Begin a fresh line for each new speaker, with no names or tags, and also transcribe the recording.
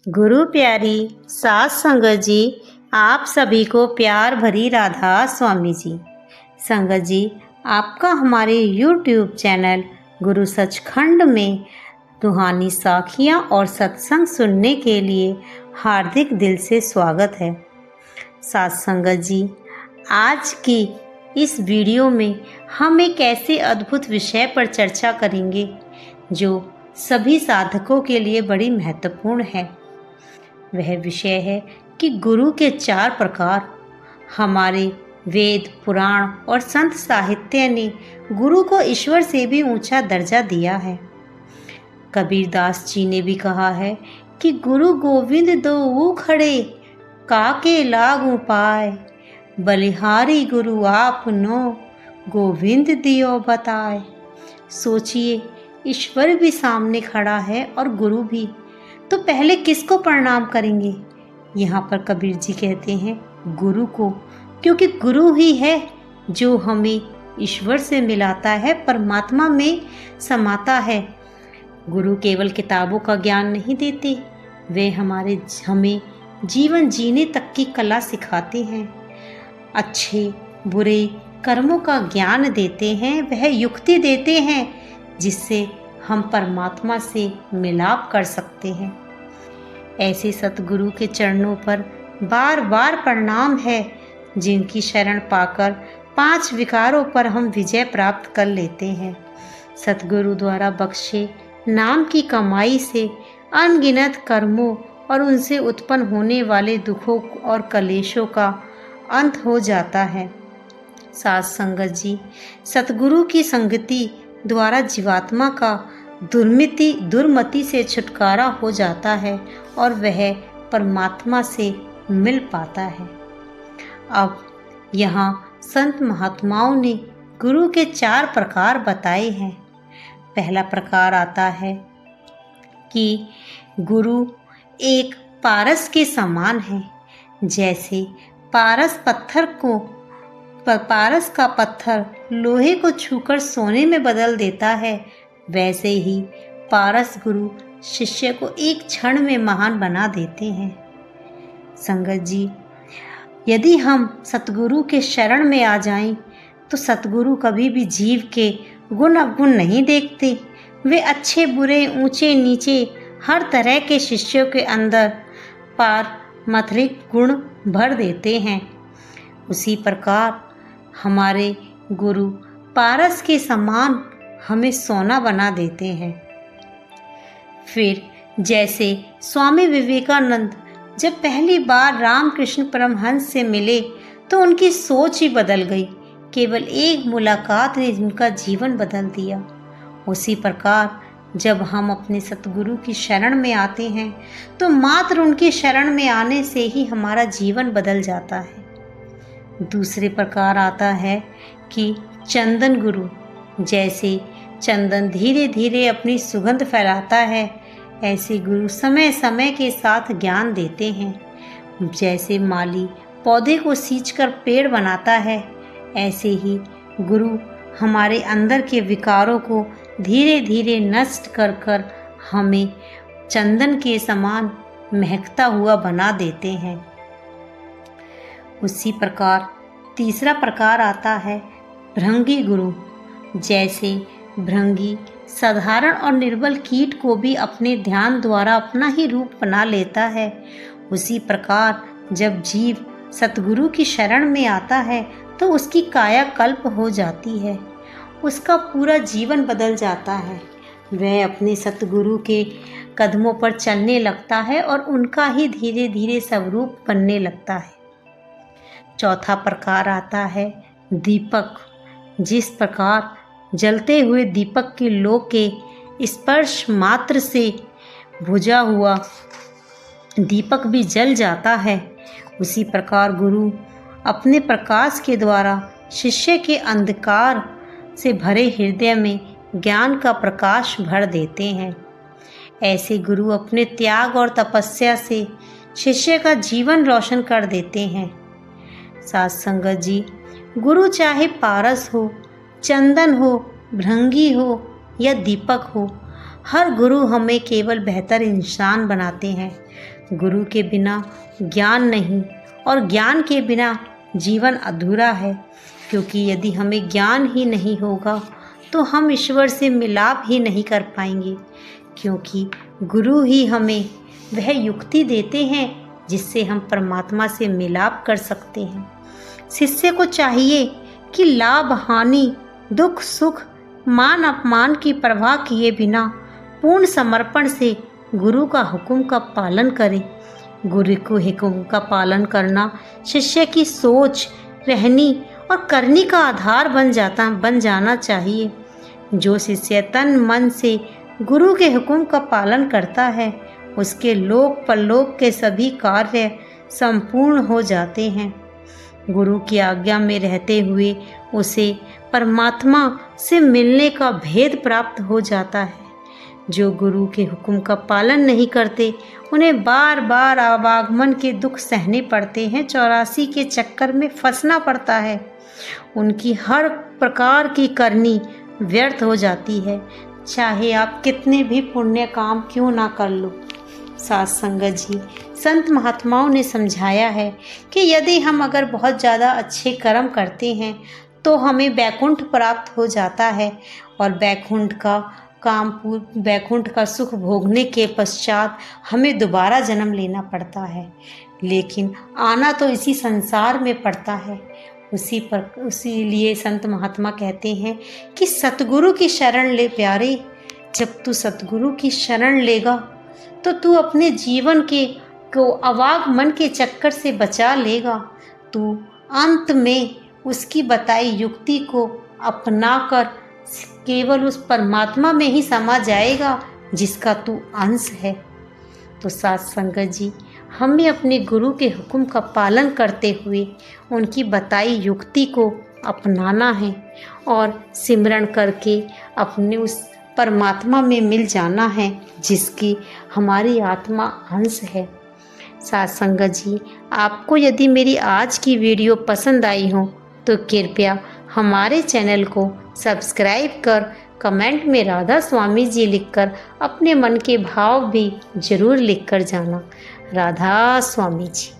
गुरु प्यारी सास संगत जी, आप सभी को प्यार भरी राधा स्वामी जी। संगत जी, आपका हमारे YouTube चैनल गुरु सचखंड में रूहानी साखियाँ और सत्संग सुनने के लिए हार्दिक दिल से स्वागत है। सास संगत जी, आज की इस वीडियो में हम एक ऐसे अद्भुत विषय पर चर्चा करेंगे जो सभी साधकों के लिए बड़ी महत्वपूर्ण है। वह विषय है कि गुरु के 4 प्रकार। हमारे वेद, पुराण और संत साहित्य ने गुरु को ईश्वर से भी ऊंचा दर्जा दिया है। कबीरदास जी ने भी कहा है कि गुरु गोविंद दो खड़े, काके लागू पाए, बलिहारी गुरु आपनो, गोविंद दियो बताए। सोचिए, ईश्वर भी सामने खड़ा है और गुरु भी, तो पहले किसको प्रणाम करेंगे? यहाँ पर कबीर जी कहते हैं गुरु को, क्योंकि गुरु ही है जो हमें ईश्वर से मिलाता है, परमात्मा में समाता है। गुरु केवल किताबों का ज्ञान नहीं देते, वे हमें जीवन जीने तक की कला सिखाते हैं, अच्छे बुरे कर्मों का ज्ञान देते हैं, वह युक्ति देते हैं जिससे हम परमात्मा से मिलाप कर सकते हैं। ऐसे सतगुरु के चरणों पर बार बार प्रणाम है, जिनकी शरण पाकर 5 विकारों पर हम विजय प्राप्त कर लेते हैं। सतगुरु द्वारा बख्शे नाम की कमाई से अनगिनत कर्मों और उनसे उत्पन्न होने वाले दुखों और कलेशों का अंत हो जाता है। साथ संगत जी, सतगुरु की संगति द्वारा जीवात्मा का दुर्मति से छुटकारा हो जाता है और वह परमात्मा से मिल पाता है। अब यहाँ संत महात्माओं ने गुरु के 4 प्रकार बताए हैं। पहला प्रकार आता है कि गुरु एक पारस के समान है। जैसे पारस का पत्थर लोहे को छूकर सोने में बदल देता है, वैसे ही पारस गुरु शिष्य को एक क्षण में महान बना देते हैं। संगत जी, यदि हम सतगुरु के शरण में आ जाएं, तो सतगुरु कभी भी जीव के गुण अवगुण नहीं देखते। वे अच्छे बुरे, ऊंचे नीचे हर तरह के शिष्यों के अंदर पारमार्थिक गुण भर देते हैं। उसी प्रकार हमारे गुरु पारस के समान हमें सोना बना देते हैं। फिर जैसे स्वामी विवेकानंद जब पहली बार रामकृष्ण परमहंस से मिले तो उनकी सोच ही बदल गई। केवल एक मुलाकात ने उनका जीवन बदल दिया। उसी प्रकार जब हम अपने सतगुरु की शरण में आते हैं तो मात्र उनकी शरण में आने से ही हमारा जीवन बदल जाता है। दूसरे प्रकार आता है कि चंदन गुरु। जैसे चंदन धीरे धीरे अपनी सुगंध फैलाता है, ऐसे गुरु समय समय के साथ ज्ञान देते हैं। जैसे माली पौधे को सींचकर पेड़ बनाता है, ऐसे ही गुरु हमारे अंदर के विकारों को धीरे धीरे नष्ट कर कर हमें चंदन के समान महकता हुआ बना देते हैं। उसी प्रकार तीसरा प्रकार आता है भृंगी गुरु। जैसे भृंगी साधारण और निर्बल कीट को भी अपने ध्यान द्वारा अपना ही रूप बना लेता है, उसी प्रकार जब जीव सतगुरु की शरण में आता है तो उसकी काया कल्प हो जाती है, उसका पूरा जीवन बदल जाता है। वह अपने सतगुरु के कदमों पर चलने लगता है और उनका ही धीरे धीरे स्वरूप बनने लगता है। चौथा प्रकार आता है दीपक। जिस प्रकार जलते हुए दीपक की लौ के स्पर्श मात्र से बुझा हुआ दीपक भी जल जाता है, उसी प्रकार गुरु अपने प्रकाश के द्वारा शिष्य के अंधकार से भरे हृदय में ज्ञान का प्रकाश भर देते हैं। ऐसे गुरु अपने त्याग और तपस्या से शिष्य का जीवन रोशन कर देते हैं। साथ संगत जी, गुरु चाहे पारस हो, चंदन हो, भृंगी हो या दीपक हो, हर गुरु हमें केवल बेहतर इंसान बनाते हैं। गुरु के बिना ज्ञान नहीं और ज्ञान के बिना जीवन अधूरा है, क्योंकि यदि हमें ज्ञान ही नहीं होगा तो हम ईश्वर से मिलाप ही नहीं कर पाएंगे, क्योंकि गुरु ही हमें वह युक्ति देते हैं जिससे हम परमात्मा से मिलाप कर सकते हैं। शिष्य को चाहिए कि लाभ हानि, दुख सुख, मान अपमान की परवाह किए बिना पूर्ण समर्पण से गुरु का हुक्म का पालन करें। गुरु को हुक्म का पालन करना शिष्य की सोच, रहनी और करनी का आधार बन जाना चाहिए। जो शिष्य तन मन से गुरु के हुक्म का पालन करता है, उसके लोक परलोक के सभी कार्य संपूर्ण हो जाते हैं। गुरु की आज्ञा में रहते हुए उसे परमात्मा से मिलने का भेद प्राप्त हो जाता है। जो गुरु के हुक्म का पालन नहीं करते, उन्हें बार बार आवागमन के दुख सहने पड़ते हैं, 84 के चक्कर में फंसना पड़ता है। उनकी हर प्रकार की करनी व्यर्थ हो जाती है, चाहे आप कितने भी पुण्य काम क्यों ना कर लो। साथ संगत जी, संत महात्माओं ने समझाया है कि यदि हम अगर बहुत ज़्यादा अच्छे कर्म करते हैं तो हमें बैकुंठ प्राप्त हो जाता है, और बैकुंठ का सुख भोगने के पश्चात हमें दोबारा जन्म लेना पड़ता है। लेकिन आना तो इसी संसार में पड़ता है। उसीलिए संत महात्मा कहते हैं कि सतगुरु की शरण ले प्यारे। जब तू सतगुरु की शरण लेगा तो तू अपने जीवन को अवागमन के चक्कर से बचा लेगा। तू अंत में उसकी बताई युक्ति को अपनाकर केवल उस परमात्मा में ही समा जाएगा जिसका तू अंश है। तो साथ संगत जी, हमें अपने गुरु के हुक्म का पालन करते हुए उनकी बताई युक्ति को अपनाना है और सिमरन करके अपने उस परमात्मा में मिल जाना है जिसकी हमारी आत्मा अंश है। साथ संगत जी, आपको यदि मेरी आज की वीडियो पसंद आई हो तो कृपया हमारे चैनल को सब्सक्राइब कर कमेंट में राधा स्वामी जी लिखकर अपने मन के भाव भी जरूर लिखकर जाना। राधा स्वामी जी।